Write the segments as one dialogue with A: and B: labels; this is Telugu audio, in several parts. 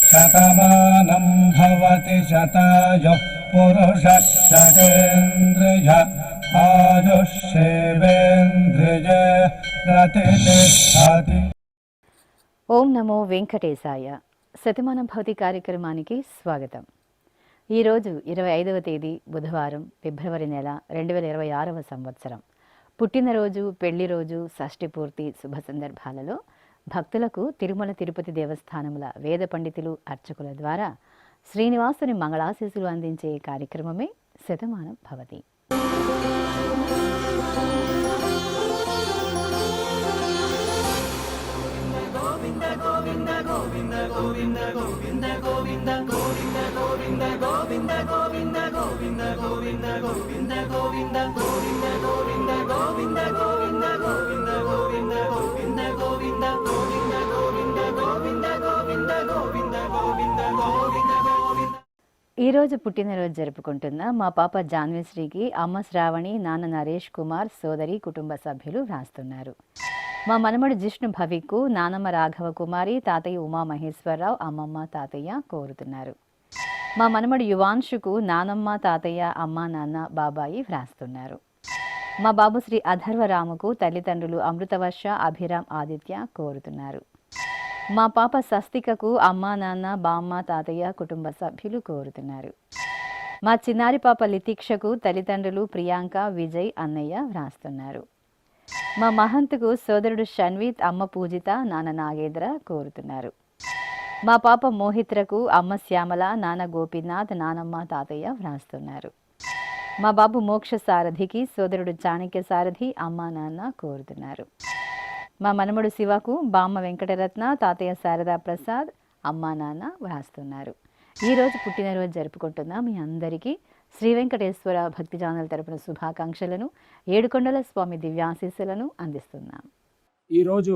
A: శతమానం భవతి శతాయుః పురుషः శతేంద్రియ ఆయుష్యేవేంద్రియే ప్రతిష్ఠతి.
B: ఓం నమో వెంకటేశాయ. శతమానం భవతి కార్యక్రమానికి స్వాగతం. ఈరోజు 25వ తేదీ బుధవారం, ఫిబ్రవరి నెల 2026వ సంవత్సరం. పుట్టినరోజు, పెళ్లి రోజు, షష్ఠి పూర్తి శుభ సందర్భాలలో భక్తులకు తిరుమల తిరుపతి దేవస్థానముల వేద పండితులు, అర్చకుల ద్వారా శ్రీనివాసుని మంగళాశీసులు అందించే కార్యక్రమమే శతమానం భవతి. ఈరోజు పుట్టినరోజు జరుపుకుంటున్న మా పాప జాన్విశ్రీకి అమ్మ శ్రావణి, నాన్న నరేష్ కుమార్, సోదరి, కుటుంబ సభ్యులు వ్రాస్తున్నారు. మా మనమడు జిష్ణు భవిక్కు నానమ్మ రాఘవ కుమారి, తాతయ్య ఉమామహేశ్వరరావు, అమ్మమ్మ, తాతయ్య కోరుతున్నారు. మా మనమడు యువాంశుకు నానమ్మ, తాతయ్య, అమ్మ, నాన్న, బాబాయి వ్రాస్తున్నారు. మా బాబు శ్రీ అధర్వరాముకు తల్లిదండ్రులు అమృతవర్ష, అభిరామ్, ఆదిత్య కోరుతున్నారు. మా పాప స్వస్తికకు అమ్మ, నాన్న, బామ్మ, తాతయ్య, కుటుంబ సభ్యులు కోరుతున్నారు. మా చిన్నారి పాప లితీక్షకు తల్లిదండ్రులు ప్రియాంక, విజయ్, అన్నయ్య వ్రాస్తున్నారు. మా మహంత్కు సోదరుడు షన్వీత్, అమ్మ పూజిత, నాన్న నాగేంద్ర కోరుతున్నారు. మా పాప మోహిత్రకు అమ్మ శ్యామల, నాన్న గోపీనాథ్, నానమ్మ, తాతయ్య వ్రాస్తున్నారు. మా బాబు మోక్ష సారథికి సోదరుడు చాణక్య సారథి, అమ్మ, నాన్న కోరుతున్నారు. మా మనముడు శివకు బామ్మ వెంకటరత్న, తాతయ్య శారదా ప్రసాద్, అమ్మ, నాన్న వ్రాస్తున్నారు. ఈరోజు పుట్టినరోజు జరుపుకుంటున్న మీ అందరికీ శ్రీ వెంకటేశ్వర భక్తి ఛానల్ తరపున శుభాకాంక్షలను, ఏడుకొండల స్వామి దివ్యాశీస్సులను అందిస్తున్నాం.
C: ఈరోజు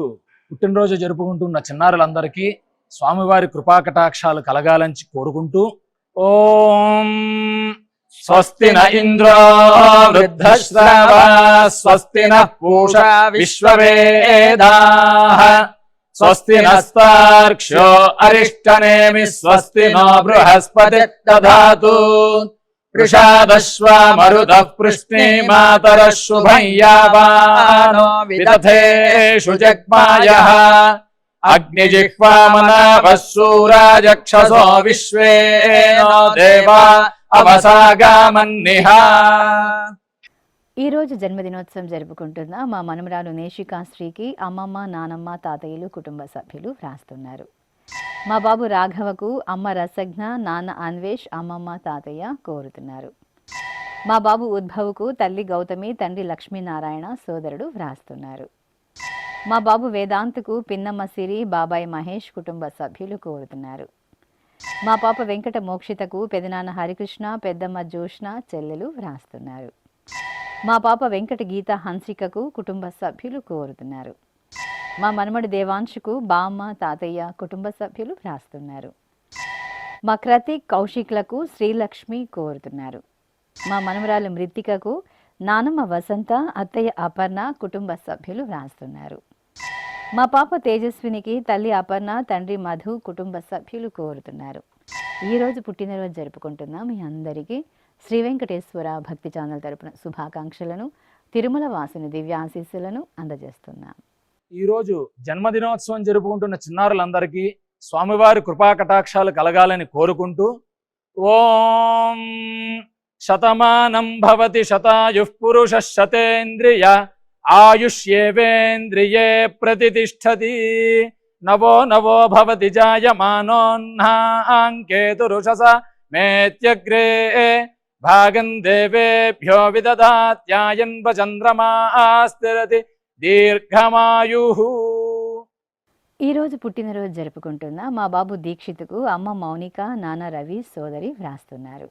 C: పుట్టినరోజు జరుపుకుంటున్న చిన్నారులందరికీ స్వామివారి కృపాకటాక్షాలు కలగాలని కోరుకుంటూ ఓం స్వస్తి న ఇంద్రో వృద్ధశ్రవా స్వస్తి న పూషా విశ్వవేదాః స్వస్తి నస్తార్క్ష్యో అరిష్టనేమి స్వస్తి నో బృహస్పతి దధాతు వృషాదశ్వా మరుతః పృష్ణే మాతరః శుభం యావానో విదథేషు జగ్మాయః అగ్నిజిహ్వామనాభः శూరాజక్షసో విశ్వేనో దేవా అవసాగామన్నిహా.
B: ఈరోజు జన్మదినోత్సవం జరుపుకుంటున్న మా మనమరాలు నేషికాశ్రీకి అమ్మమ్మ, నానమ్మ, తాతయ్యలు, కుటుంబ సభ్యులు వ్రాస్తున్నారు. మా బాబు రాఘవకు అమ్మ రసజ్ఞ, నాన్న అన్వేష్, అమ్మమ్మ, తాతయ్య కోరుతున్నారు. మా బాబు ఉద్భవ్కు తల్లి గౌతమి, తండ్రి లక్ష్మీనారాయణ, సోదరుడు వ్రాస్తున్నారు. మా బాబు వేదాంత్కు పిన్నమ్మ సిరి, బాబాయ్ మహేష్, కుటుంబ సభ్యులు కోరుతున్నారు. మా పాప వెంకట మోక్షితకు పెదనాన్న హరికృష్ణ, పెద్దమ్మ జోష్న, చెల్లెలు వ్రాస్తున్నారు. మా పాప వెంకట గీత హన్సికకు కుటుంబ సభ్యులు కోరుతున్నారు. మా మనమడి దేవాంశుకు బామ్మ, తాతయ్య, కుటుంబ సభ్యులు వ్రాస్తున్నారు. మా క్రతిక్, కౌశిక్లకు శ్రీలక్ష్మి కోరుతున్నారు. మా మనమరాలు మృత్తికకు నానమ్మ వసంత, అత్తయ్య అపర్ణ, కుటుంబ సభ్యులు వ్రాస్తున్నారు. మా పాప తేజస్వినికి తల్లి అపర్ణ, తండ్రి మధు, కుటుంబ సభ్యులు కోరుతున్నారు. ఈరోజు పుట్టినరోజు జరుపుకుంటున్న మీ అందరికీ శ్రీ వెంకటేశ్వర భక్తి ఛానల్ తరపున శుభాకాంక్షలను, తిరుమల వాసుని దివ్యాశీస్సులను అందజేస్తున్నాం.
C: ఈరోజు జన్మదినోత్సవం జరుపుకుంటున్న చిన్నారులందరికీ స్వామివారి కృపాకటాక్షాలు కలగాలని కోరుకుంటూ ఓం శతమానం భవతి శతాయుః పురుషః శతేంద్రియ ఆయుష్యేవేంద్రియే ప్రతిష్ఠతి నవో నవో భవతి జాయమానోన్హాంకేతురుషస మేత్యగ్రే భాగం దేవేభ్యో విదదాత్యాయన్వ చంద్రమాస్థిరతి దీర్ఘమాయుః.
B: ఈరోజు పుట్టినరోజు జరుపుకుంటున్న మా బాబు దీక్షిత్కు అమ్మ మౌనిక, నాన్న రవి, సోదరి వ్రాస్తున్నారు.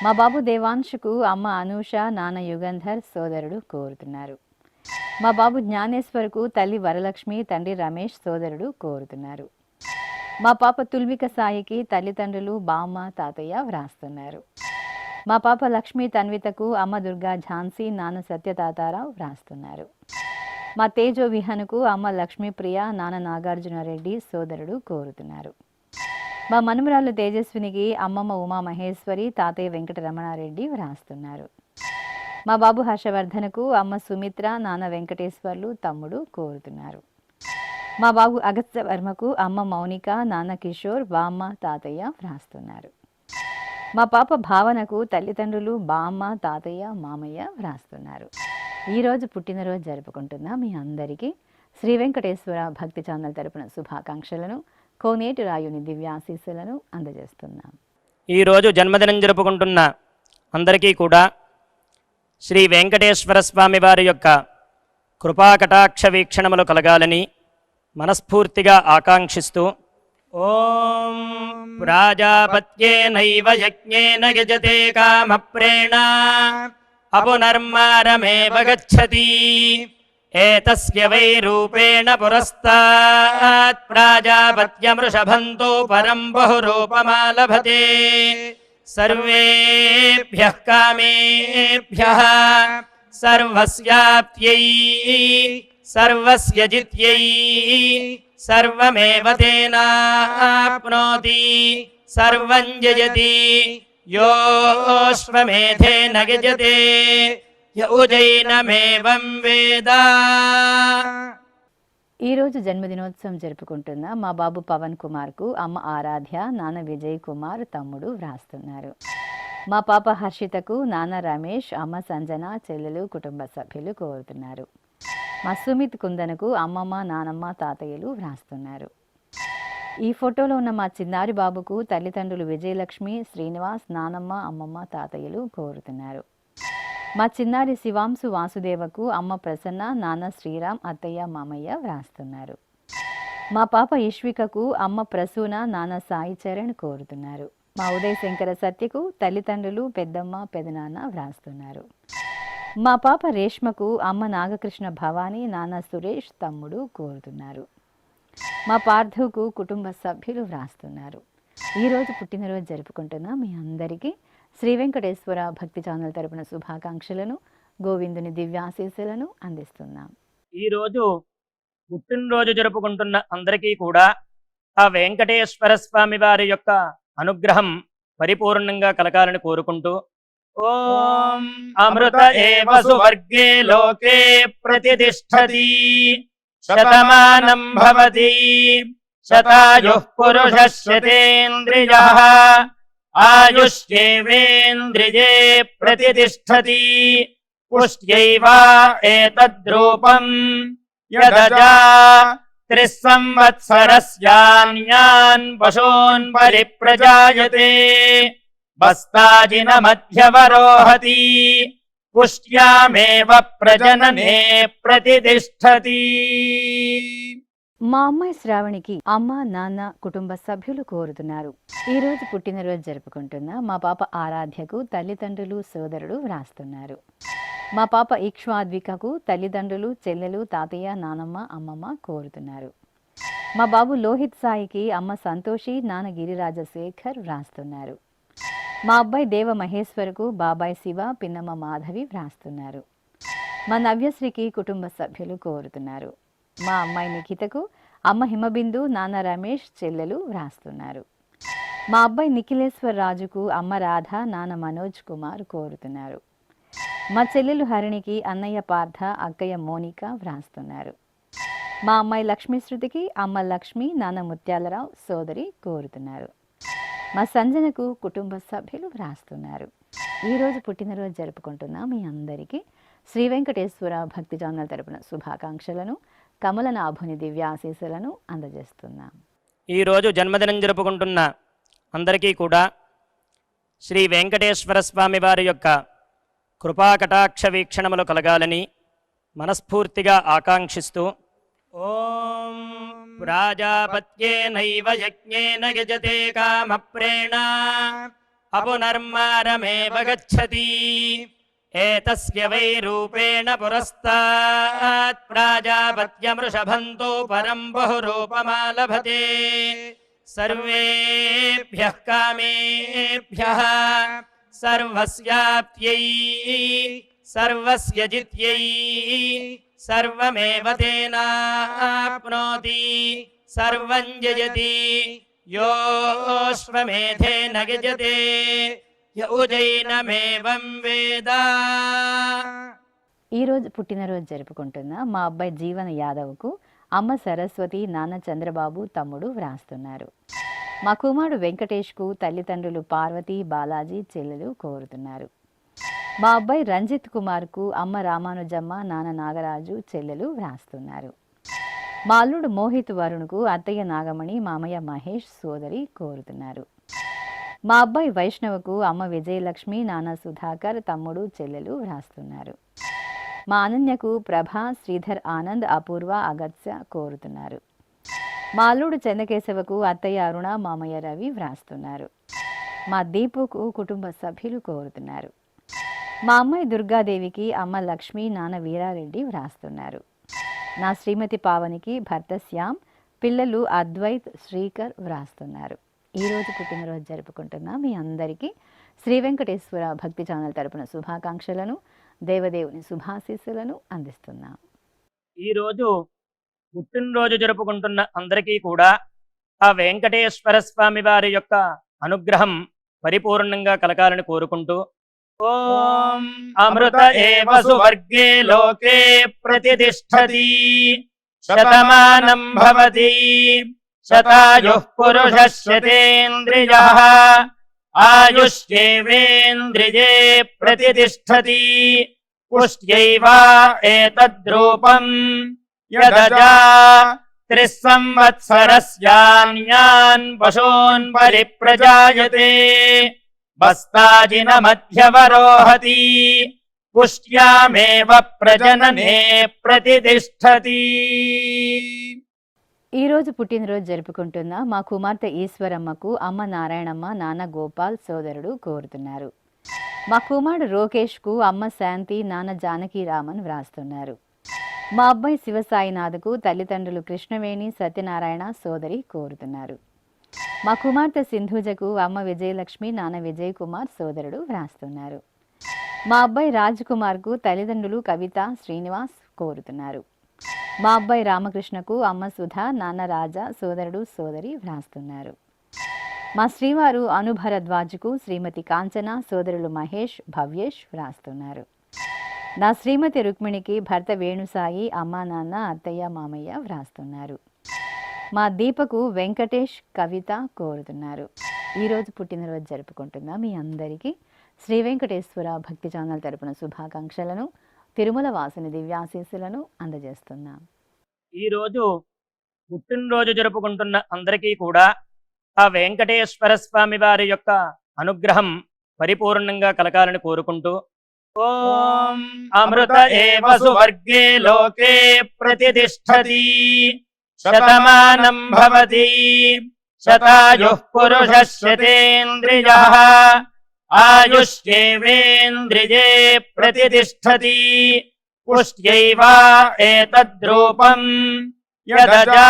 B: మా బాబు దేవాంశుకు అమ్మ అనూష, నాన్న యుగంధర్, సోదరుడు కోరుతున్నారు. మా బాబు జ్ఞానేశ్వర్కు తల్లి వరలక్ష్మి, తండ్రి రమేష్, సోదరుడు కోరుతున్నారు. మా పాప తుల్విక సాయికి తల్లిదండ్రులు బామ్మ, తాతయ్య వ్రాస్తున్నారు. మా పాప లక్ష్మీ తన్వితకు అమ్మ దుర్గా ఝాన్సీ, నాన్న సత్యతాతారావు వ్రాస్తున్నారు. మా తేజో విహన్కు అమ్మ లక్ష్మీప్రియ, నాన్న నాగార్జునరెడ్డి సోదరుడు కోరుతున్నారు. మా మనుమరాలు తేజస్వినికి అమ్మమ్మ ఉమామహేశ్వరి, తాతయ్య వెంకటరమణారెడ్డి వ్రాస్తున్నారు. మా బాబు హర్షవర్ధనకు అమ్మ సుమిత్ర, నాన్న వెంకటేశ్వర్లు తమ్ముడు కోరుతున్నారు. మా బాబు అగస్త్య వర్మకు అమ్మ మౌనిక, నాన్న కిషోర్, బామ్మ తాతయ్య వ్రాస్తున్నారు. మా పాప భావనకు తల్లిదండ్రులు బామ్మ, తాతయ్య, మామయ్య వ్రాస్తున్నారు. ఈరోజు పుట్టినరోజు జరుపుకుంటున్న మీ అందరికీ శ్రీ వెంకటేశ్వర భక్తి ఛానల్ తరపున శుభాకాంక్షలను, కోనేటి రాయుని దివ్యాశీస్సులను అందజేస్తున్నాం.
D: ఈరోజు జన్మదినం జరుపుకుంటున్న అందరికీ కూడా శ్రీ వెంకటేశ్వర స్వామి వారి యొక్క కృపాకటాక్ష వీక్షణములు కలగాలని మనస్ఫూర్తిగా ఆకాంక్షిస్తూ ఓం ప్రాజాపత్యేనైవ యజ్ఞేన యజతే కామప్రేణ అపునర్మారమేవ గచ్చతి ఏతస్య వై రూపేణ పురస్తాత్ ప్రాజాపత్యమృషభంతో పరం బహురూపమాలభతే సర్వేభ్యః కామేభ్యః సర్వస్యాప్త్యై సర్వస్య జిత్యై సర్వమేవ తేనాప్నోతి సర్వం జయతి యోశ్వమేధేన యజతే యౌజైనమేవం వేద.
B: ఈరోజు జన్మదినోత్సవం జరుపుకుంటున్న మా బాబు పవన్ కుమార్కు అమ్మ ఆరాధ్య, నాన్న విజయ్ కుమార్ తమ్ముడు వ్రాస్తున్నారు. మా పాప హర్షితకు నాన్న రమేష్, అమ్మ సంజన, చెల్లెలు, కుటుంబ సభ్యులు కోరుతున్నారు. మా సుమిత్ కుందనకు అమ్మమ్మ, నానమ్మ, తాతయ్యలు వ్రాస్తున్నారు. ఈ ఫోటోలో ఉన్న మా చిన్నారి బాబుకు తల్లిదండ్రులు విజయలక్ష్మి, శ్రీనివాస్, నానమ్మ, అమ్మమ్మ, తాతయ్యలు కోరుతున్నారు. మా చిన్నారి శివాంశు వాసుదేవకు అమ్మ ప్రసన్న, నాన్న శ్రీరామ్, అత్తయ్య, మామయ్య వ్రాస్తున్నారు. మా పాప ఈశ్వికకు అమ్మ ప్రసూన, నాన్న సాయి చరణ్ కోరుతున్నారు. మా ఉదయ్ శంకర సత్యకు తల్లిదండ్రులు పెద్దమ్మ, పెదనాన్న వ్రాస్తున్నారు. మా పాప రేష్మకు అమ్మ నాగకృష్ణ భవానీ, నాన్న సురేష్ తమ్ముడు కోరుతున్నారు. మా పార్థుకు కుటుంబ సభ్యులు వ్రాస్తున్నారు. ఈరోజు పుట్టినరోజు జరుపుకుంటున్న మీ అందరికీ శ్రీ వెంకటేశ్వర భక్తి ఛానల్ తరపున శుభాకాంక్షలను, గోవిందుని దివ్యాశీస్సులను అందిస్తున్నాం.
D: ఈరోజు పుట్టినరోజు జరుపుకుంటున్న అందరికీ కూడా ఆ వెంకటేశ్వర స్వామి వారి యొక్క అనుగ్రహం పరిపూర్ణంగా కలగాలని కోరుకుంటూ ఓం అమృత ఏవ సువర్గే లోకే ప్రతిష్ఠతి శతమానం భవతి శతాయుః పురుషः శతేంద్రియః ఆయుష్యేవేంద్రియే ప్రతిష్ఠతి పుష్ట్యైవ ఏతద్రూపం యదజా త్రిస్సంవత్సరస్యాన్యాన్ పశూన్ పరిప్రజాయతే బస్తాజిన మధ్యవరోహతి పుష్ట్యామేవ ప్రజననే ప్రతిష్ఠతి.
B: మా అమ్మాయి శ్రావణికి అమ్మ, నాన్న, కుటుంబ సభ్యులు కోరుతున్నారు. ఈరోజు పుట్టినరోజు జరుపుకుంటున్న మా పాప ఆరాధ్యకు తల్లిదండ్రులు, సోదరుడు వ్రాస్తున్నారు. మా పాప ఇక్ష్వాద్వికకు తల్లిదండ్రులు, చెల్లెలు, తాతయ్య, నానమ్మ, అమ్మమ్మ కోరుతున్నారు. మా బాబు లోహిత్ సాయికి అమ్మ సంతోషి, నాన్న గిరిరాజశేఖర్ వ్రాస్తున్నారు. మా అబ్బాయి దేవ మహేశ్వరకు బాబాయ్ శివ, పిన్నమ్మ మాధవి వ్రాస్తున్నారు. మా నవ్యశ్రీకి కుటుంబ సభ్యులు కోరుతున్నారు. మా అమ్మాయి నిఖితకు అమ్మ హిమబిందు, నాన్న రమేష్, చెల్లెలు వ్రాస్తున్నారు. మా అబ్బాయి నిఖిలేశ్వర్ రాజుకు అమ్మ రాధ, నాన్న మనోజ్ కుమార్ కోరుతున్నారు. మా చెల్లెలు హరిణికి అన్నయ్య పార్థ, అక్కయ్య మోనిక వ్రాస్తున్నారు. మా అమ్మాయి లక్ష్మీశ్రుతికి అమ్మ లక్ష్మి, నాన్న ముత్యాలరావు, సోదరి కోరుతున్నారు. మా సంజనకు కుటుంబ సభ్యులు వ్రాస్తున్నారు. ఈరోజు పుట్టినరోజు జరుపుకుంటున్న మీ అందరికీ శ్రీ వెంకటేశ్వర భక్తి ఛానల్ తరపున శుభాకాంక్షలను, కమలనాభుని దివ్యాశీస్సులను అందజేస్తున్నాం.
D: ఈరోజు జన్మదినం జరుపుకుంటున్న అందరికీ కూడా శ్రీ వెంకటేశ్వర స్వామి వారి యొక్క కృపాకటాక్ష వీక్షణములు కలగాలని మనస్ఫూర్తిగా ఆకాంక్షిస్తూ ఓం ప్రాజాపత్యేనైవ యజ్ఞేన యజతే కామప్రేణ అపునర్మారమేవ గచ్చతి ఏతస్య వై రూపేణ పురస్తాత్ ప్రాజాపత్యమృషభంతో పరం బహురూపమాలభతే సర్వేభ్యః కామేభ్యః సర్వస్యాప్త్యై सर्वस्य जित्यै सर्वमेव तेनाप्नोति सर्वं जयति योऽश्वमेधेन यजते य उजैनमेवं वेद।
B: ఈ రోజు పుట్టినరోజు జరుపుకుంటున్న మా అబ్బాయి జీవన యాదవ్కు అమ్మ సరస్వతి, నాన్న చంద్రబాబు, తమ్ముడు వ్రాస్తున్నారు. మా కుమారుడు వెంకటేష్కు తల్లిదండ్రులు పార్వతి, బాలాజీ, చెల్లెలు కోరుతున్నారు. మా అబ్బాయి రంజిత్ కుమార్కు అమ్మ రామానుజమ్మ, నాన్న నాగరాజు, చెల్లెలు వ్రాస్తున్నారు. మా అల్లుడు మోహిత్ వరుణ్కు అత్తయ్య నాగమణి, మామయ్య మహేష్, సోదరి కోరుతున్నారు. మా అబ్బాయి వైష్ణవ్కు అమ్మ విజయలక్ష్మి, నాన్న సుధాకర్, తమ్ముడు, చెల్లెలు వ్రాస్తున్నారు. మా అనన్యకు ప్రభ, శ్రీధర్, ఆనంద్, అపూర్వ, అగత్య కోరుతున్నారు. మా అల్లుడు చెన్నకేశవకు అత్తయ్య అరుణ, మామయ్య రవి వ్రాస్తున్నారు. మా దీపుకు కుటుంబ సభ్యులు కోరుతున్నారు. మా అమ్మాయి దుర్గాదేవికి అమ్మ లక్ష్మి, నాన్న వీరారెడ్డి వ్రాస్తున్నారు. నా శ్రీమతి పావనికి భర్త శ్యామ్, పిల్లలు అద్వైత్, శ్రీకర్ వ్రాస్తున్నారు. ఈరోజు పుట్టినరోజు జరుపుకుంటున్న మీ అందరికీ శ్రీ వెంకటేశ్వర భక్తి ఛానల్ తరపున శుభాకాంక్షలను, దేవదేవుని శుభాశీస్సులను అందిస్తున్నాం.
D: ఈరోజు పుట్టినరోజు జరుపుకుంటున్న అందరికీ కూడా ఆ వెంకటేశ్వర స్వామి వారి యొక్క అనుగ్రహం పరిపూర్ణంగా కలగాలని కోరుకుంటూ ఓం అమృత ఏవ సువర్గే లోకే ప్రతిష్ఠతి శతమానం భవతి శతాయుః పురుషः శతేంద్రియః ఆయుష్యేవేంద్రియే ప్రతిష్ఠతి పుష్ట్యైవ ఏతద్రూపం యదజా త్రిస్సంవత్సరస్యాన్యాన్ పశూన్ పరిప్రజాయతే బస్తాజిన మధ్యవరోహతి పుష్ట్యామేవ ప్రజననే ప్రతిష్ఠతి.
B: ఈరోజు పుట్టినరోజు జరుపుకుంటున్న మా కుమార్తె ఈశ్వరమ్మకు అమ్మ నారాయణమ్మ, నాన్న గోపాల్, సోదరుడు కోరుతున్నారు. మా కుమారుడు రోకేష్కు అమ్మ శాంతి, నాన్న జానకి రామన్ వ్రాస్తున్నారు. మా అబ్బాయి శివసాయినాథ్కు తల్లిదండ్రులు కృష్ణవేణి, సత్యనారాయణ, సోదరి కోరుతున్నారు. మా కుమార్తె సింధుజకు అమ్మ విజయలక్ష్మి, నాన్న విజయ్ కుమార్, సోదరుడు వ్రాస్తున్నారు. మా అబ్బాయి రాజ్ కుమార్కు తల్లిదండ్రులు కవిత, శ్రీనివాస్ కోరుతున్నారు. మా అబ్బాయి రామకృష్ణకు అమ్మ సుధా, నాన్న రాజా, సోదరుడు, సోదరి వ్రాస్తున్నారు. మా శ్రీవారు అనుభరద్వాజ్కు శ్రీమతి కాంచన, సోదరులు మహేష్, భవ్యేష్ వ్రాస్తున్నారు. నా శ్రీమతి రుక్మిణికి భర్త వేణుసాయి, అమ్మ, నాన్న, అత్తయ్య, మామయ్య వ్రాస్తున్నారు. మా దీపకు వెంకటేష్, కవిత కోరుతున్నారు. ఈరోజు పుట్టినరోజు జరుపుకుంటున్న మీ అందరికీ శ్రీ వెంకటేశ్వర భక్తి ఛానల్ తరపున శుభాకాంక్షలను, తిరుమల వాసుని దివ్యాశీస్సులను అందజేస్తున్నాం.
D: ఈరోజు పుట్టినరోజు జరుపుకుంటున్న అందరికీ కూడా ఆ వెంకటేశ్వర స్వామి వారి యొక్క అనుగ్రహం పరిపూర్ణంగా కలగాలని కోరుకుంటూ ఓం అమృత ఏవ సువర్గే లోకే ప్రతిష్ఠతి శతమానం భవతి శతాయుః పురుషः శతేంద్రియః ఆయుష్యేవేంద్రియే ప్రతిష్ఠతి పుష్ట్యైవ ఏతద్రూపం యదజా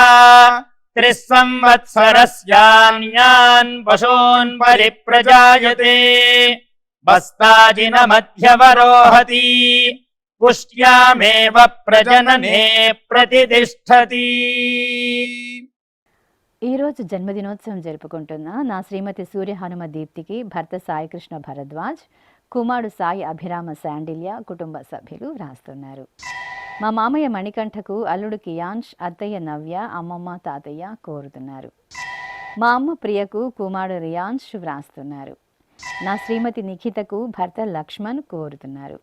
D: త్రిస్సంవత్సరస్యాన్యాన్ పశూన్ పరిప్రజాయతే బస్తాజిన మధ్యవరోహతి పుష్ట్యామేవ ప్రజననే ప్రతిష్ఠతి.
B: ఈరోజు జన్మదినోత్సవం జరుపుకుంటున్న నా శ్రీమతి సూర్య హనుమ దీప్తికి భర్త సాయికృష్ణ భరద్వాజ్, కుమారుడు సాయి అభిరామ శాండిల్య, కుటుంబ సభ్యులు వ్రాస్తున్నారు. మా మామయ్య మణికంఠకు అల్లుడు కియాన్ష్, అత్తయ్య నవ్య, అమ్మమ్మ, తాతయ్య కోరుతున్నారు. మా అమ్మ ప్రియకు కుమారుడు రియాన్ష్ వ్రాస్తున్నారు. నా శ్రీమతి నిఖితకు భర్త లక్ష్మణ్ కోరుతున్నారు.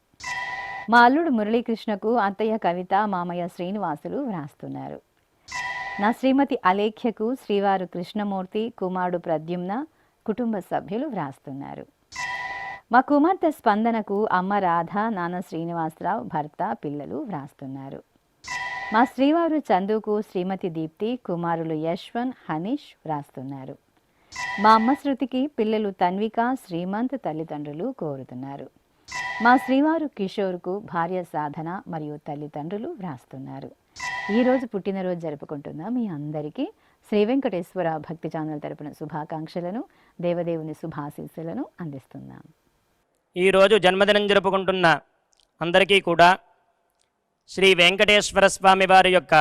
B: మా అల్లుడు మురళీకృష్ణకు అత్తయ్య కవిత, మామయ్య శ్రీనివాసులు వ్రాస్తున్నారు. నా శ్రీమతి అలేఖ్యకు శ్రీవారు కృష్ణమూర్తి, కుమారుడు ప్రద్యుమ్న, కుటుంబ సభ్యులు వ్రాస్తున్నారు. మా కుమార్తె స్పందనకు అమ్మ రాధ, నాన్న శ్రీనివాసరావు, భర్త, పిల్లలు వ్రాస్తున్నారు. మా శ్రీవారు చందుకు శ్రీమతి దీప్తి, కుమారులు యశ్వన్, హనీష్ వ్రాస్తున్నారు. మా అమ్మ శృతికి పిల్లలు తన్విక, శ్రీమంత్, తల్లిదండ్రులు కోరుతున్నారు. మా శ్రీవారు కిషోర్కు భార్య సాధన మరియు తల్లిదండ్రులు వ్రాస్తున్నారు. ఈరోజు పుట్టినరోజు జరుపుకుంటున్న మీ అందరికీ శ్రీ వెంకటేశ్వర భక్తి ఛానల్ తరపున శుభాకాంక్షలను, దేవదేవుని శుభాశీస్సులను అందిస్తున్నాం.
D: ఈరోజు జన్మదినం జరుపుకుంటున్న అందరికీ కూడా శ్రీ వెంకటేశ్వర స్వామి వారి యొక్క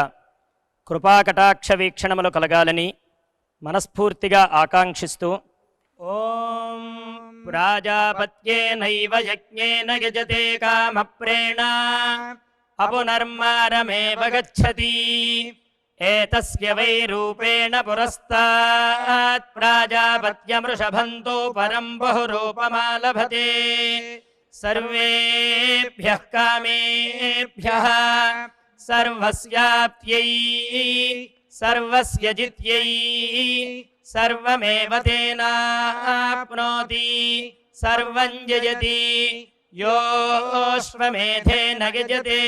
D: కృపాకటాక్ష వీక్షణములు కలగాలని మనస్ఫూర్తిగా ఆకాంక్షిస్తూ ఓం ప్రాజాపత్యేనైవ యజ్ఞేన యజతే కామప్రేణ అపునర్మారమేవ గచ్చతి ఏతస్య వై రూపేణ పురస్తాత్ ప్రాజాపత్యమృషభంతో పరం బహురూపమాలభతే సర్వేభ్యః కామేభ్యః సర్వస్యాప్త్యై సర్వస్య జిత్యై సర్వమేవ తేనాప్నోతి సర్వం జయతి యోశ్వమేధేన యజతే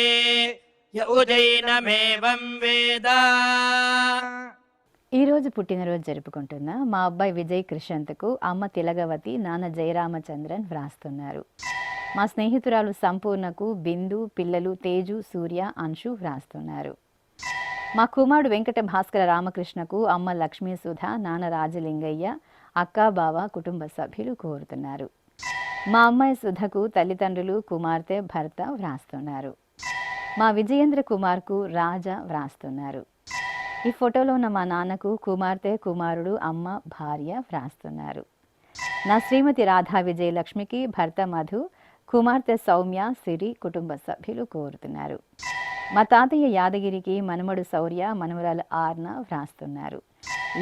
D: యౌజైనమేవం వేద.
B: ఈరోజు పుట్టినరోజు జరుపుకుంటున్న మా అబ్బాయి విజయ్ కృషంత్కు అమ్మ తిలగవతి, నాన్న జయరామచంద్రన్ వ్రాస్తున్నారు. మా స్నేహితురాలు సంపూర్ణకు బిందు, పిల్లలు తేజు, సూర్య, అంశు వ్రాస్తున్నారు. మా కుమారుడు వెంకట భాస్కర రామకృష్ణకు అమ్మ లక్ష్మీ సుధ, నాన్న రాజలింగయ్య, అక్క బావ, కుటుంబ సభ్యులు కోరుతున్నారు. మా అమ్మాయి సుధకు తల్లిదండ్రులు, కుమార్తె, భర్త వ్రాస్తున్నారు. మా విజయేంద్ర కుమార్కు రాజా వ్రాస్తున్నారు. ఈ ఫోటోలో ఉన్న మా నాన్నకు కుమార్తె, కుమారుడు, అమ్మ, భార్య వ్రాస్తున్నారు. నా శ్రీమతి రాధా విజయలక్ష్మికి భర్త మధు, కుమార్తె సౌమ్య, సిరి, కుటుంబ సభ్యులు కోరుతున్నారు. మా తాతయ్య యాదగిరికి మనమడు శౌర్య, మనవరాలు ఆర్న వ్రాస్తున్నారు.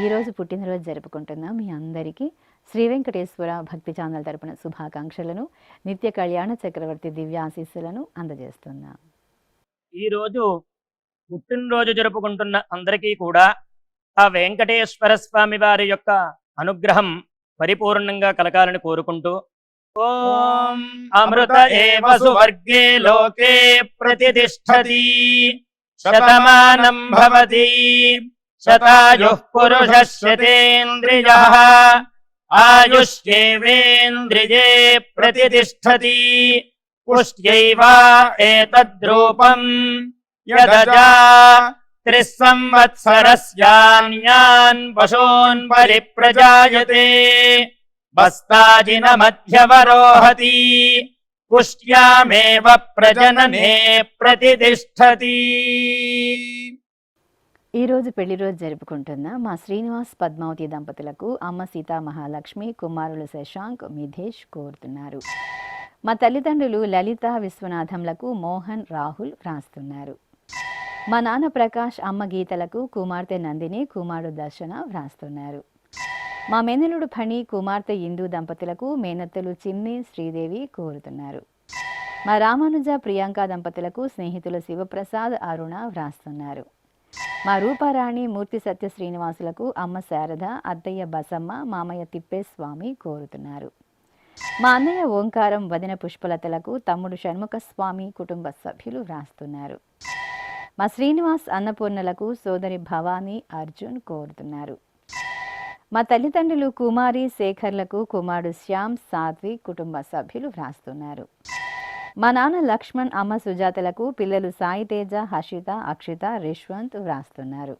B: ఈరోజు పుట్టినరోజు జరుపుకుంటున్న మీ అందరికీ శ్రీ వెంకటేశ్వర భక్తి ఛానల్ తరపున శుభాకాంక్షలను, నిత్య కళ్యాణ చక్రవర్తి దివ్యాశీస్సులను అందజేస్తున్నాం.
D: ఈరోజు పుట్టినరోజు జరుపుకుంటున్న అందరికీ కూడా ఆ వెంకటేశ్వర స్వామి వారి యొక్క అనుగ్రహం పరిపూర్ణంగా కలగాలని కోరుకుంటూ ఓం అమృత ఏవ సువర్గే లోకే ప్రతిష్ఠతి శతమానం భవతి శతాయుః పురుషः శతేంద్రియః ఆయుష్యేవేంద్రియే ప్రతిష్ఠతి పుష్ట్యైవ ఏతద్రూపం యదజా త్రిస్సంవత్సరస్యాన్యాన్ పశూన్ పరిప్రజాయతే బస్తాజిన మధ్యవరోహతి పుష్ట్యామేవ ప్రజననే ప్రతిష్ఠతి.
B: ఈరోజు పెళ్లి రోజు జరుపుకుంటున్న మా శ్రీనివాస్ పద్మావతి దంపతులకు అమ్మ సీతా మహాలక్ష్మి, కుమారులు శశాంక్, మిథేష్ కోరుతున్నారు. మా తల్లిదండ్రులు లలిత, విశ్వనాథంలకు మోహన్, రాహుల్ వ్రాస్తున్నారు. మా నాన్న ప్రకాష్, అమ్మ గీతలకు కుమార్తె నందిని, కుమారుడు దర్శన వ్రాస్తున్నారు. మా మేనలుడు ఫణి, కుమార్తె ఇందు దంపతులకు మేనత్తలు చిన్ని, శ్రీదేవి కోరుతున్నారు. మా రామానుజ, ప్రియాంక దంపతులకు స్నేహితులు శివప్రసాద్, అరుణ వ్రాస్తున్నారు. మా రూపారాణి, మూర్తి సత్య శ్రీనివాసులకు అమ్మ శారద, అత్తయ్య బసమ్మ, మామయ్య తిప్పేస్వామి కోరుతున్నారు. మా అన్నయ్య ఓంకారం, వదిన పుష్పలతలకు తమ్ముడు షణ్ముఖ స్వామి, కుటుంబ సభ్యులు వ్రాస్తున్నారు. మా శ్రీనివాస్ అన్నపూర్ణలకు సోదరి భవానీ, అర్జున్ కోరుతున్నారు. మా తల్లిదండ్రులు కుమారి, శేఖర్లకు కుమారుడు శ్యామ్, సాత్విక్, కుటుంబ సభ్యులు వ్రాస్తున్నారు. మా నాన్న లక్ష్మణ్, అమ్మ సుజాతలకు పిల్లలు సాయితేజ, హర్షిత, అక్షిత, రిష్వంత్ వ్రాస్తున్నారు.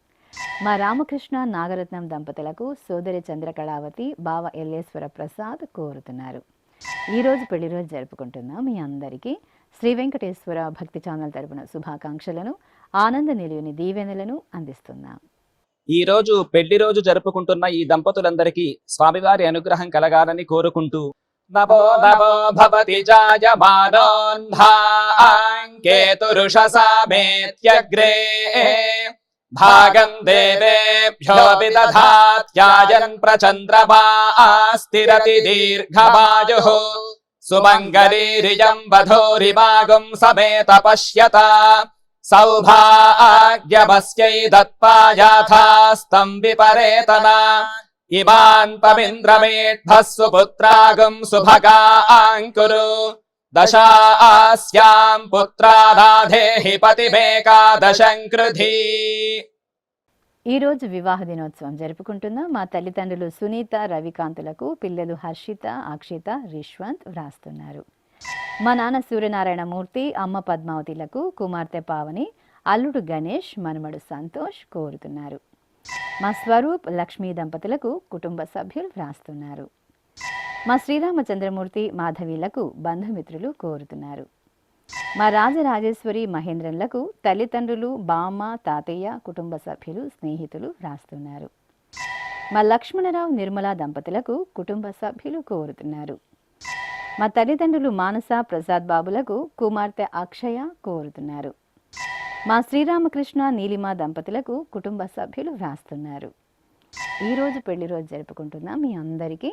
B: మా రామకృష్ణ, నాగరత్నం దంపతులకు సోదరి చంద్రకళావతి, బావ ఎల్లేశ్వర ప్రసాద్ కోరుతున్నారు. ఈరోజు పెళ్లి రోజు జరుపుకుంటున్న మీ అందరికీ శ్రీ వెంకటేశ్వర భక్తి ఛానల్ తరపున శుభాకాంక్షలను, ఆనంద నిలువుని దీవెనలను అందిస్తున్నాం.
E: ఈ రోజు పెళ్లి రోజు జరుపుకుంటున్న ఈ దంపతులందరికీ స్వామివారి అనుగ్రహం కలగాలని కోరుకుంటూ నమో నమో భవతి జాయమానోన్ధాంకేతురుషసామేత్యగ్రే భాగం దేవేభ్యో విదధాత్యాయన్ ప్రచంద్రమాస్తిరతి దీర్ఘమాయుః సుమంగళీరియం వధూరిమాగం సమేత పశ్యత సౌభాగ్యమస్యై దత్పాయాథాస్తం విపరేతన ఇమాన్ పవింద్రమేఢ్భస్సు పుత్రాగం సుభగాంకురు దశాస్యాం పుత్రానాధేహి పతిమేకాదశం కృధి.
B: ఈరోజు వివాహ దినోత్సవం జరుపుకుంటున్న మా తల్లిదండ్రులు సునీత, రవికాంతులకు పిల్లలు హర్షిత, అక్షిత, రిష్వంత్ వ్రాస్తున్నారు. మా నాన్న సూర్యనారాయణమూర్తి, అమ్మ పద్మావతిలకు కుమార్తె పావని, అల్లుడు గణేష్, మనమడు సంతోష్ కోరుతున్నారు. మా స్వరూప్, లక్ష్మీ దంపతులకు కుటుంబ సభ్యులు వ్రాస్తున్నారు. మా శ్రీరామచంద్రమూర్తి, మాధవీలకు బంధుమిత్రులు కోరుతున్నారు. మా రాజరాజేశ్వరి మహేంద్రన్లకు తల్లిదండ్రులు, బామ్మ, తాతయ్య, కుటుంబ సభ్యులు, స్నేహితులు వ్రాస్తున్నారు. మా లక్ష్మణరావు, నిర్మలా దంపతులకు కుటుంబ సభ్యులు కోరుతున్నారు. మా తల్లిదండ్రులు మానస, ప్రసాద్ బాబులకు కుమార్తె అక్షయ కోరుతున్నారు. మా శ్రీరామకృష్ణ, నీలిమా దంపతులకు కుటుంబ సభ్యులు వ్రాస్తున్నారు. ఈరోజు పెళ్లి రోజు జరుపుకుంటున్న మీ అందరికీ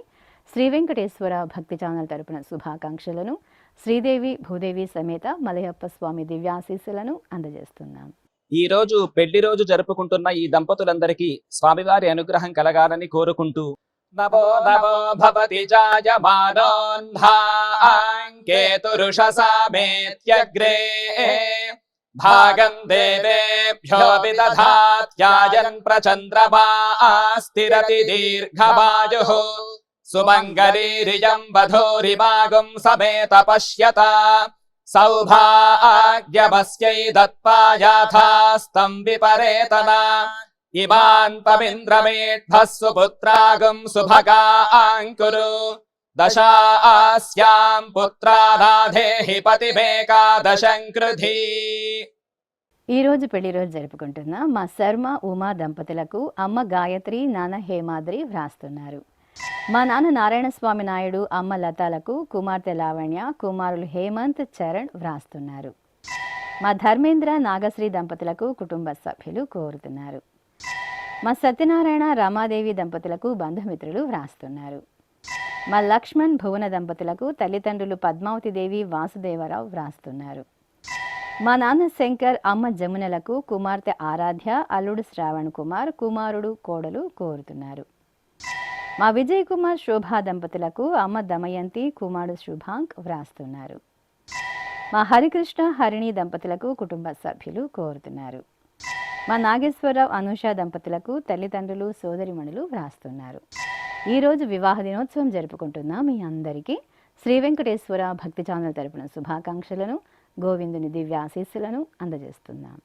B: శ్రీ వెంకటేశ్వర భక్తి ఛానల్ తరపున శుభాకాంక్షలను, శ్రీదేవి భూదేవి సమేత మలయప్ప స్వామి దివ్యాశీస్సులను అందజేస్తున్నాం.
E: ఈ రోజు పెళ్లి రోజు జరుపుకుంటున్న ఈ దంపతులందరికీ స్వామివారి అనుగ్రహం కలగాలని కోరుకుంటూ నమో నమో భవతి జాయమానోన్ధాంకేతురుషసామేత్యగ్రే భాగం దేవేభ్యో విదధాత్యాయన్ ప్రచంద్రమాస్తిరతి దీర్ఘమాయుః సుమంగళీరియం వధూరిమాగం సమేత పశ్యత సౌభాగ్యమస్యై దత్పాయాథాస్తం విపరేతన ఇమాన్ పమింద్రమేఢ్భః సుపుత్రాగం సుభగాంకురు దశాస్యాం పుత్రానాధేహి పతిమేకాదశం కృధి.
B: ఈరోజు పెళ్లి రోజు జరుపుకుంటున్న మా శర్మ, ఉమా దంపతులకు అమ్మ గాయత్రి, నాన్న హేమాద్రి వ్రాస్తున్నారు. మా నాన్న నారాయణ స్వామి నాయుడు, అమ్మ లతాలకు కుమార్తె లావణ్య, కుమారులు హేమంత్, చరణ్ వ్రాస్తున్నారు. మా ధర్మేంద్ర, నాగశ్రీ దంపతులకు కుటుంబ సభ్యులు కోరుతున్నారు. మా సత్యనారాయణ, రమాదేవి దంపతులకు బంధుమిత్రులు వ్రాస్తున్నారు. మా లక్ష్మణ్, భువన దంపతులకు తల్లిదండ్రులు పద్మావతిదేవి, వాసుదేవరావు వ్రాస్తున్నారు. మా నాన్న శంకర్, అమ్మ జమునలకు కుమార్తె ఆరాధ్య, అల్లుడు శ్రావణ్ కుమార్, కుమారుడు కోడలు కోరుతున్నారు. మా విజయ్ కుమార్, శోభా దంపతులకు అమ్మ దమయంతి, కుమారుడు శుభాంక్ వ్రాస్తున్నారు. మా హరికృష్ణ, హరిణి దంపతులకు కుటుంబ సభ్యులు కోరుతున్నారు. మా నాగేశ్వరరావు, అనూష దంపతులకు తల్లిదండ్రులు, సోదరిమణులు వ్రాస్తున్నారు. ఈరోజు వివాహ దినోత్సవం జరుపుకుంటున్న మీ అందరికీ శ్రీ వెంకటేశ్వర భక్తి ఛానల్ తరపున శుభాకాంక్షలను, గోవిందుని దివ్యాశీస్సులను అందజేస్తున్నాం.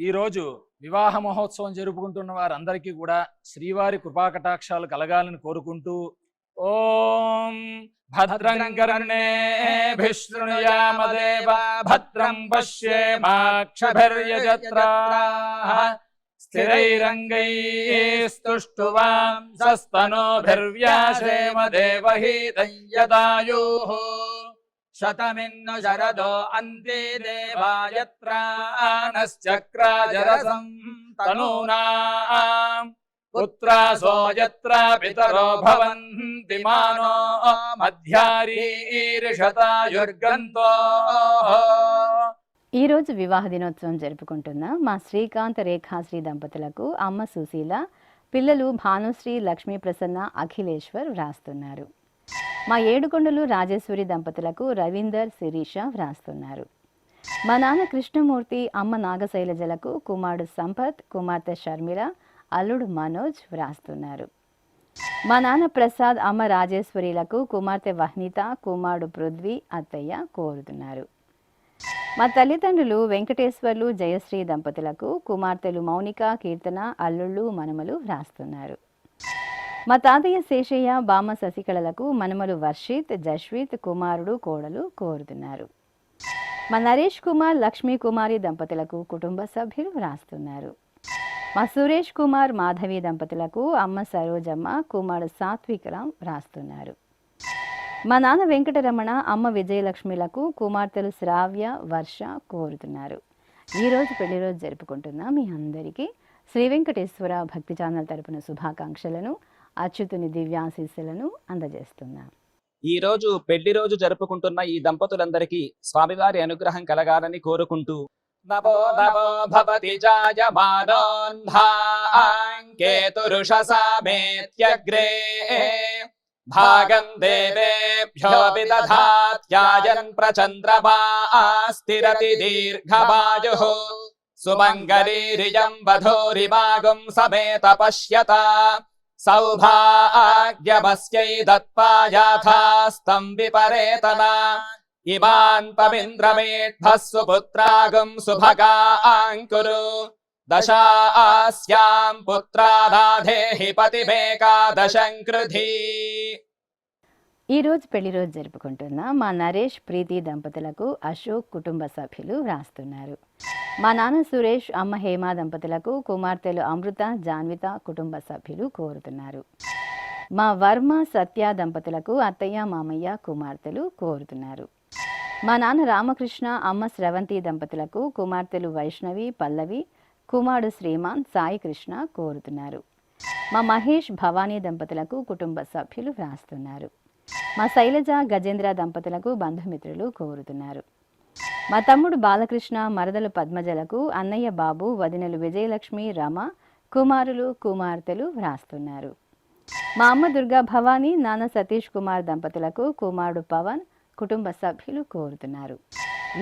C: ఈరోజు వివాహ మహోత్సవం జరుపుకుంటున్న వారందరికీ కూడా శ్రీవారి కృపాకటాక్షాలు కలగాలని కోరుకుంటూ ఓం భద్రం కర్ణేభిః శృణుయామదేవ భద్రం పశ్యేమాక్షభిర్యజత్రాః స్థిరైరంగైస్తుష్టువాంసస్తనోభిర్వ్యాసేమ దేవహీతం యదాయుః శతమిన్ను శరదో అంతే దేవాయత్రానశ్చక్రాజరసం తనూనాం పుత్రాసో యత్ర పితరో భవంతి మానో మధ్యారీరిషతాయుర్గంతో.
B: ఈరోజు వివాహ దినోత్సవం జరుపుకుంటున్న మా శ్రీకాంత్, రేఖాశ్రీ దంపతులకు అమ్మ సుశీల, పిల్లలు భానుశ్రీ, లక్ష్మీ ప్రసన్న, అఖిలేశ్వర్ వ్రాస్తున్నారు. మా ఏడుకొండలు రాజేశ్వరి దంపతులకు రవీందర్, శిరీష వ్రాస్తున్నారు. మా నాన్న కృష్ణమూర్తి, అమ్మ నాగశైలజలకు కుమారుడు సంపత్, కుమార్తె షర్మిల, అల్లుడు మనోజ్ వ్రాస్తున్నారు. మా నాన్న ప్రసాద్, అమ్మ రాజేశ్వరిలకు కుమార్తె వహ్నిత, కుమారుడు పృథ్వీ, అత్తయ్య కోరుతున్నారు. మా తల్లిదండ్రులు వెంకటేశ్వర్లు, జయశ్రీ దంపతులకు కుమార్తెలు మౌనిక, కీర్తన, అల్లుళ్ళు, మనమలు వ్రాస్తున్నారు. మా తాతయ్య శేషయ్య, బామ్మ శశికళలకు మనమలు వర్షిత్, జశ్విత్, కుమారుడు కోడలు కోరుతున్నారు. మా నరేష్ కుమార్, లక్ష్మీ కుమారి దంపతులకు కుటుంబ సభ్యులు వ్రాస్తున్నారు. మా సురేష్ కుమార్, మాధవి దంపతులకు అమ్మ సరోజమ్మ, కుమారుడు సాత్వికరాం వ్రాస్తున్నారు. మా నాన్న వెంకటరమణ, అమ్మ విజయలక్ష్మిలకు కుమార్తెలు శ్రావ్య, వర్ష కోరుతున్నారు. ఈరోజు పెళ్లి రోజు జరుపుకుంటున్న మీ అందరికీ శ్రీ వెంకటేశ్వర భక్తి ఛానల్ తరపున శుభాకాంక్షలను, అచ్యుతుని దివ్యాశీస్సులను అందజేస్తున్నాం.
E: ఈ రోజు పెళ్లి రోజు జరుపుకుంటున్న ఈ దంపతులందరికీ స్వామివారి అనుగ్రహం కలగాలని కోరుకుంటూ నమో నమో భవతి జాయమానోన్ధాంకేతురుషసామేత్యగ్రే భాగం దేవేభ్యో విదధాత్యాయన్ ప్రచంద్రమాస్తిరతి దీర్ఘమాయుః సుమంగళీరియం వధూరిమాగం సమేత పశ్యత సౌభాగ్యమస్యై దత్పాయాథాస్తం విపరేతన ఇమాన్ పమింద్రమేఢ్భః సుపుత్రాగం సుభగాంకురు దశాస్యాం పుత్రానాధేహి పతిమేకాదశం కృధి.
B: ఈ రోజు పెళ్లి రోజు జరుపుకుంటున్న మా నరేష్ ప్రీతి దంపతులకు అశోక్ కుటుంబ సభ్యులు వ్రాస్తున్నారు. మా నాన్న సురేష్, అమ్మ హేమ దంపతులకు కుమార్తెలు అమృత, జాన్విత కుటుంబ సభ్యులు కోరుతున్నారు. మా వర్మ, సత్య దంపతులకు అత్తయ్య, మామయ్య కుమార్తెలు కోరుతున్నారు. మా నాన్న రామకృష్ణ, అమ్మ స్రవంతి దంపతులకు కుమార్తెలు వైష్ణవి, పల్లవి, కుమారుడు శ్రీమాన్, సాయి కృష్ణ కోరుతున్నారు. మా మహేష్, భవానీ దంపతులకు కుటుంబ సభ్యులు వ్రాస్తున్నారు. మా శైలజ, గజేంద్ర దంపతులకు బంధుమిత్రులు కోరుతున్నారు. మా తమ్ముడు బాలకృష్ణ, మరదలు పద్మజలకు అన్నయ్య బాబు, వదినలు విజయలక్ష్మి, రమ, కుమారులు కుమార్తెలు వ్రాస్తున్నారు. మా అమ్మ దుర్గా భవానీ, నాన్న సతీష్ కుమార్ దంపతులకు కుమారుడు పవన్ కుటుంబ సభ్యులు కోరుతున్నారు.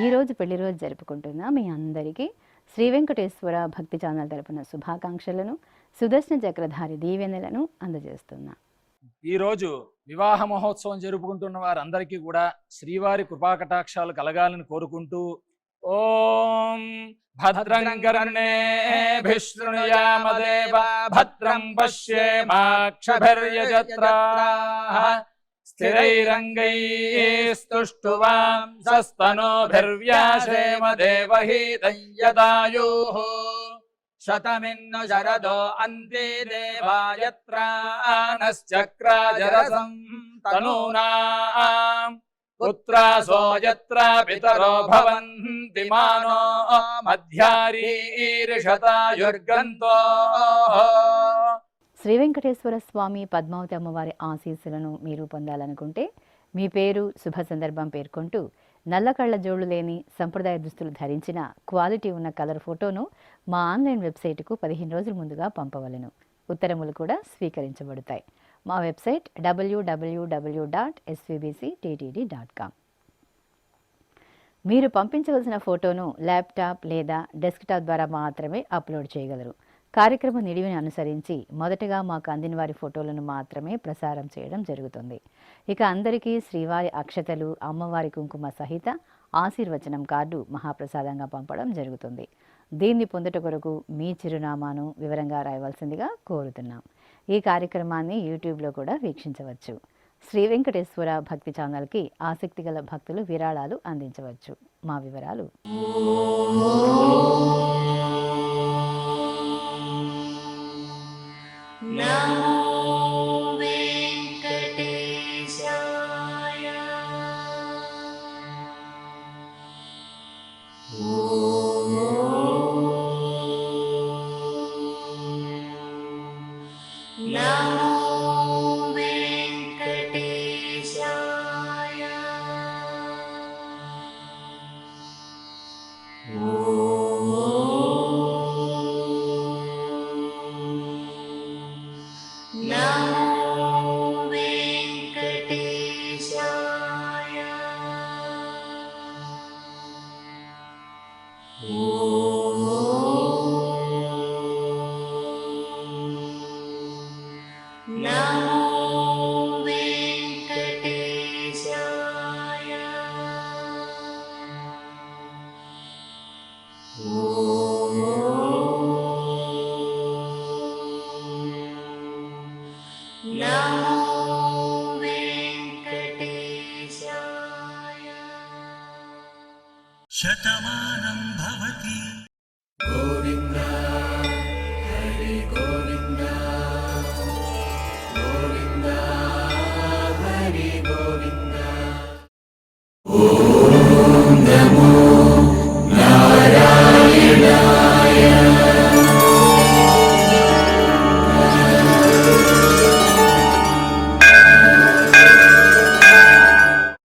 B: ఈరోజు పెళ్లి రోజు జరుపుకుంటున్న మీ అందరికీ శ్రీ వెంకటేశ్వర భక్తి ఛానల్ తరపున శుభాకాంక్షలను, సుదర్శన చక్రధారి దీవెనలను అందజేస్తున్నా.
C: ఈరోజు వివాహ మహోత్సవం జరుపుకుంటున్న వారందరికీ కూడా శ్రీవారి కృపాకటాక్షాలు కలగాలని కోరుకుంటూ ఓం భద్రం కర్ణేభిః శృణుయామదేవ భద్రం పశ్యేమాక్షభిర్యజత్రాః స్థిరైరంగైస్తుష్టువాంసస్తనోభిర్వ్యాసేమ దేవహీతం యదాయుః శతమిన్ను శరదో అంతే దేవాయత్రానశ్చక్రాజరసం తనూనాం పుత్రాసో యత్ర పితరో భవంతి మానో మధ్యారీర్షతాయుర్గంతో.
B: శ్రీ వెంకటేశ్వర స్వామి, పద్మావతి అమ్మవారి ఆశీస్సులను మీరు పొందాలనుకుంటే మీ పేరు, శుభ సందర్భం పేర్కొంటూ నల్ల కళ్ళ జోడు లేని సంప్రదాయ దుస్తులు ధరించిన క్వాలిటీ ఉన్న కలర్ ఫోటోను మా ఆన్లైన్ వెబ్సైట్కు 15 రోజుల ముందుగా పంపవలను. ఉత్తరములు కూడా స్వీకరించబడతాయి. మా వెబ్సైట్ www.svbcttd.com. మీరు పంపించవలసిన ఫోటోను ల్యాప్టాప్ లేదా డెస్క్టాప్ ద్వారా మాత్రమే అప్లోడ్ చేయగలరు. కార్యక్రమ నిడివిని అనుసరించి మొదటగా మాకు అందిన వారి ఫోటోలను మాత్రమే ప్రసారం చేయడం జరుగుతుంది. ఇక అందరికీ శ్రీవారి అక్షతలు, అమ్మవారి కుంకుమ సహిత ఆశీర్వచనం కార్డు మహాప్రసాదంగా పంపడం జరుగుతుంది. దీన్ని పొందుట కొరకు మీ చిరునామాను వివరంగా రాయవలసిందిగా కోరుతున్నాం. ఈ కార్యక్రమాన్ని యూట్యూబ్లో కూడా వీక్షించవచ్చు. శ్రీ వెంకటేశ్వర భక్తి ఛానల్కి ఆసక్తి గల భక్తులు విరాళాలు అందించవచ్చు. మా వివరాలు
A: శతమానం భవతి. ఓ